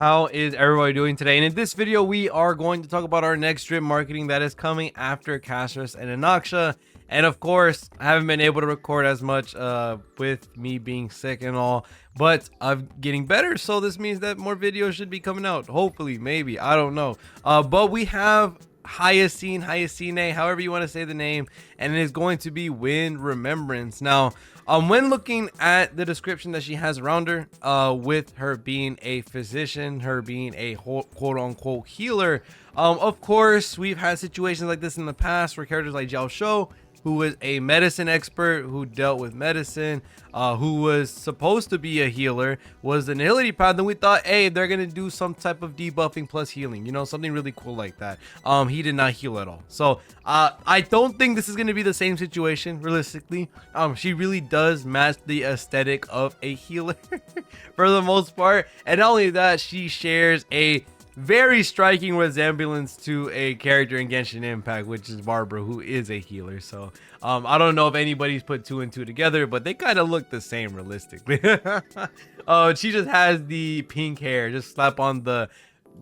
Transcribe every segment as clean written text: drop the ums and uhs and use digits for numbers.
How is everybody doing today? And in this video, we are going to talk about our next drip marketing that is coming after Castris and Anaksha. And of course, I haven't been able to record as much with me being sick and all, but I'm getting better. So this means that more videos should be coming out. Hopefully, maybe, I don't know. But we have Hyacine, however you want to say the name, and it is going to be Win Remembrance. Now, when looking at the description that she has around her, with her being a physician, her being a quote-unquote healer, of course, we've had situations like this in the past where characters like Jiao Shou, who was a medicine expert, who dealt with medicine, who was supposed to be a healer, was an agility path, and we thought, hey, they're gonna do some type of debuffing plus healing, you know, something really cool like that. He did not heal at all. So I don't think this is gonna be the same situation realistically. She really does match the aesthetic of a healer for the most part, and not only that, she shares a very striking resemblance to a character in Genshin Impact, which is Barbara, who is a healer. So I don't know if anybody's put two and two together, but they kind of look the same realistically. She just has the pink hair, just slap on the,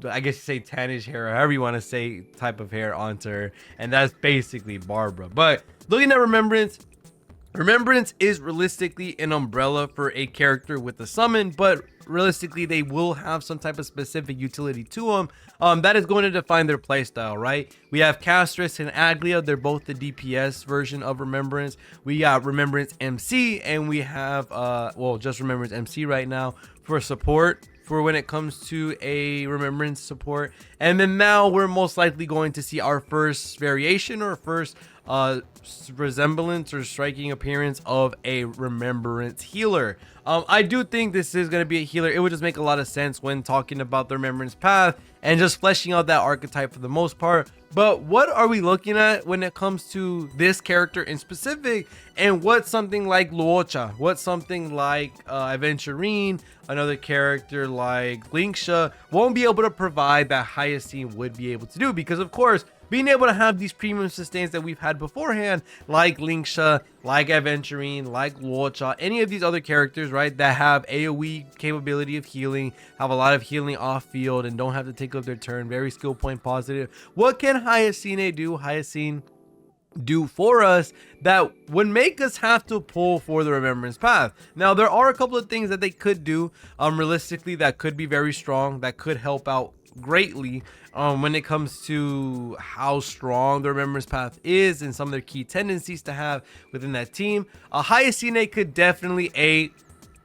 I guess you say tannish hair, or however you want to say, type of hair onto her, and that's basically Barbara. But looking at Remembrance is realistically an umbrella for a character with a summon, but realistically they will have some type of specific utility to them that is going to define their playstyle, right? We have Castris and Aglia, they're both the DPS version of Remembrance. We got Remembrance MC, and we have well, just Remembrance MC right now for support, for when it comes to a Remembrance support. And then now we're most likely going to see our first variation, or first resemblance or striking appearance of a Remembrance healer. I do think this is going to be a healer. It would just make a lot of sense when talking about the Remembrance path and just fleshing out that archetype for the most part. But what are we looking at when it comes to this character in specific, and what something like Luocha, what something like Aventurine, another character like Linksha won't be able to provide that Hyacine would be able to do? Because of course, being able to have these premium sustains that we've had beforehand, like Linksha, like Aventurine, like Luocha, any of these other characters, right, that have AoE capability of healing, have a lot of healing off field, and don't have to take up their turn, very skill point positive. What can Hyacine do for us that would make us have to pull for the Remembrance path? Now, there are a couple of things that they could do realistically that could be very strong, that could help out greatly when it comes to how strong the Remembrance path is and some of their key tendencies to have within that team. Hyacine could definitely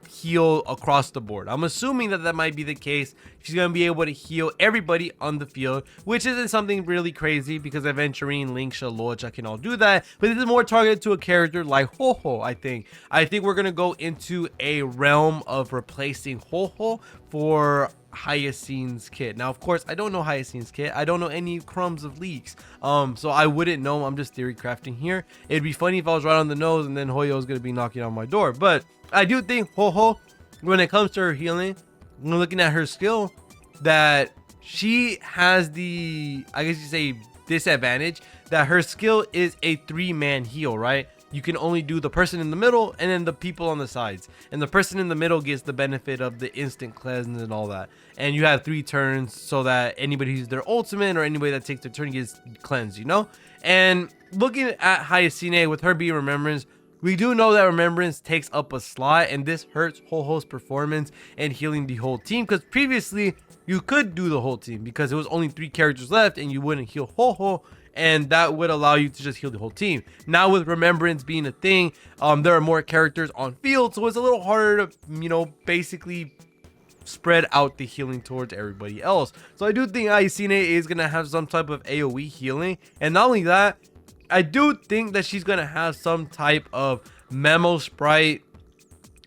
heal across the board. I'm assuming that that might be the case. She's going to be able to heal everybody on the field, which isn't something really crazy because Aventurine, Linksha, Luocha can all do that. But this is more targeted to a character like REHOO, I think. I think we're going to go into a realm of replacing REHOO for Hyacine's kit. Now, of course, I don't know Hyacine's kit. I don't know any crumbs of leaks. So I wouldn't know. I'm just theory crafting here. It'd be funny if I was right on the nose and then Hoyo is going to be knocking on my door. But I do think REHOO, when it comes to her healing, when looking at her skill, that she has the, I guess you say, disadvantage that her skill is a 3-man heal, right? You can only do the person in the middle and then the people on the sides, and the person in the middle gets the benefit of the instant cleanse and all that. And you have 3 turns so that anybody who's their ultimate or anybody that takes their turn gets cleansed, you know? And looking at Hyacine, with her being Remembrance, we do know that Remembrance takes up a slot, and this hurts REHOO's performance and healing the whole team, because previously you could do the whole team because it was only 3 characters left and you wouldn't heal REHOO, and that would allow you to just heal the whole team. Now with Remembrance being a thing, there are more characters on field, so it's a little harder to, you know, basically spread out the healing towards everybody else. So I do think Hyacine is going to have some type of AoE healing, and not only that, I do think that she's going to have some type of memo sprite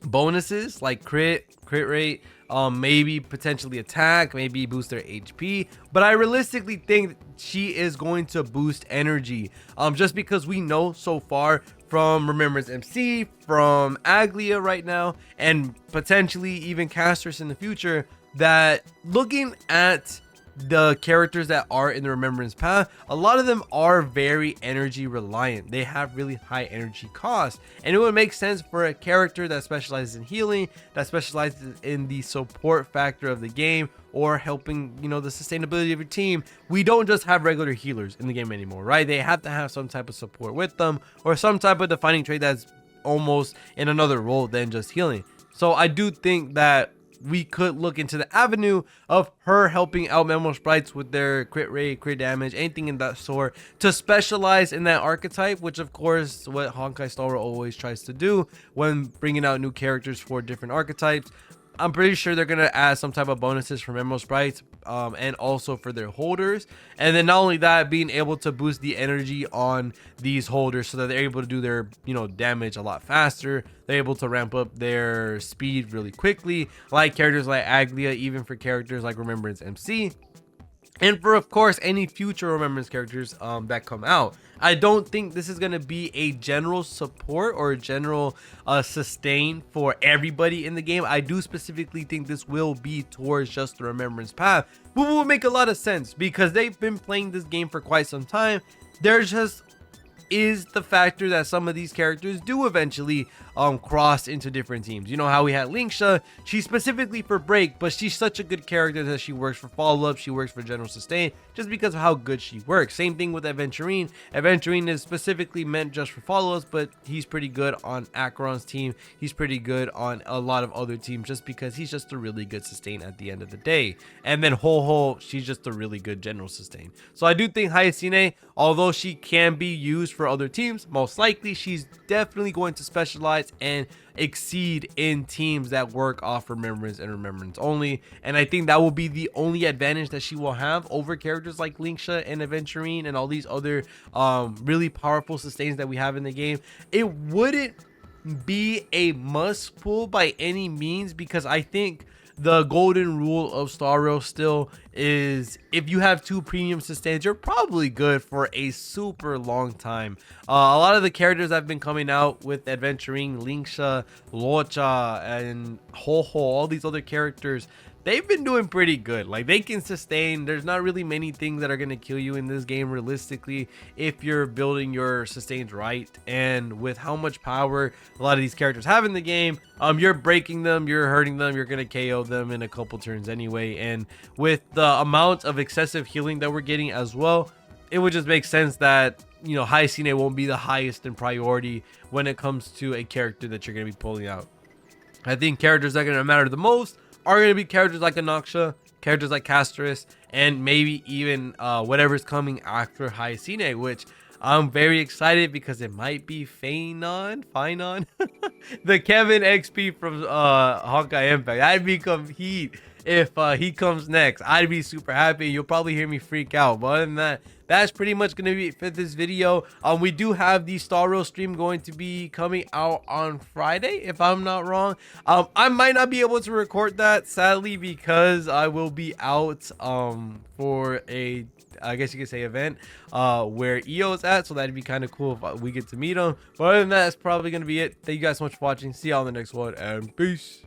bonuses like crit rate, maybe potentially attack, maybe boost their HP, but I realistically think she is going to boost energy, just because we know so far from Remembrance MC, from Aglia right now, and potentially even Castris in the future, that looking at the characters that are in the Remembrance path, a lot of them are very energy reliant. They have really high energy costs, and it would make sense for a character that specializes in healing, that specializes in the support factor of the game, or helping, you know, the sustainability of your team. We don't just have regular healers in the game anymore, right? They have to have some type of support with them, or some type of defining trait that's almost in another role than just healing. So I do think that we could look into the avenue of her helping out Memo Sprites with their crit rate, crit damage, anything in that sort, to specialize in that archetype, which of course what Honkai Star Rail always tries to do when bringing out new characters for different archetypes. I'm pretty sure they're going to add some type of bonuses for Memo Sprites, and also for their holders. And then not only that, being able to boost the energy on these holders so that they're able to do their, you know, damage a lot faster. They're able to ramp up their speed really quickly, like characters like Aglia, even for characters like Remembrance MC. And for, of course, any future Remembrance characters that come out. I don't think this is going to be a general support or a general sustain for everybody in the game. I do specifically think this will be towards just the Remembrance path, but will make a lot of sense because they've been playing this game for quite some time. There's just is the factor that some of these characters do eventually cross into different teams. You know how we had Linksha, she's specifically for break, but she's such a good character that she works for follow-up, she works for general sustain, just because of how good she works. Same thing with Aventurine. Aventurine is specifically meant just for follow-ups, but he's pretty good on Acheron's team, he's pretty good on a lot of other teams, just because he's just a really good sustain at the end of the day. And then Ho-Ho, she's just a really good general sustain. So I do think Hyacine, although she can be used for other teams, most likely she's definitely going to specialize and exceed in teams that work off Remembrance and Remembrance only. And I think that will be the only advantage that she will have over characters like Linksha and Aventurine and all these other really powerful sustains that we have in the game. It wouldn't be a must pull by any means, because I think the golden rule of Star Rail still is if you have 2 premium sustains, you're probably good for a super long time. A lot of the characters that have been coming out with Aventurine, Linksha, Locha, and Ho-Ho, all these other characters, they've been doing pretty good. Like, they can sustain. There's not really many things that are going to kill you in this game realistically if you're building your sustains right. And with how much power a lot of these characters have in the game, you're breaking them, you're hurting them, you're going to KO them in a couple turns anyway. And with the amount of excessive healing that we're getting as well, it would just make sense that, you know, Hyacine won't be the highest in priority when it comes to a character that you're going to be pulling out. I think characters that are going to matter the most are going to be characters like Anaxia, characters like Castris, and maybe even whatever's coming after Hyacine, which I'm very excited because it might be Finon, the Kevin XP from Honkai Impact. I'd become heat if he comes next. I'd be super happy. You'll probably hear me freak out, but other than that, that's pretty much going to be it for this video. We do have the Star Rail stream going to be coming out on Friday, if I'm not wrong. I might not be able to record that, sadly, because I will be out for a, I guess you could say, event where EO's at, so that'd be kind of cool if we get to meet him. But other than that, that's probably going to be it. Thank you guys so much for watching. See y'all in the next one, and peace.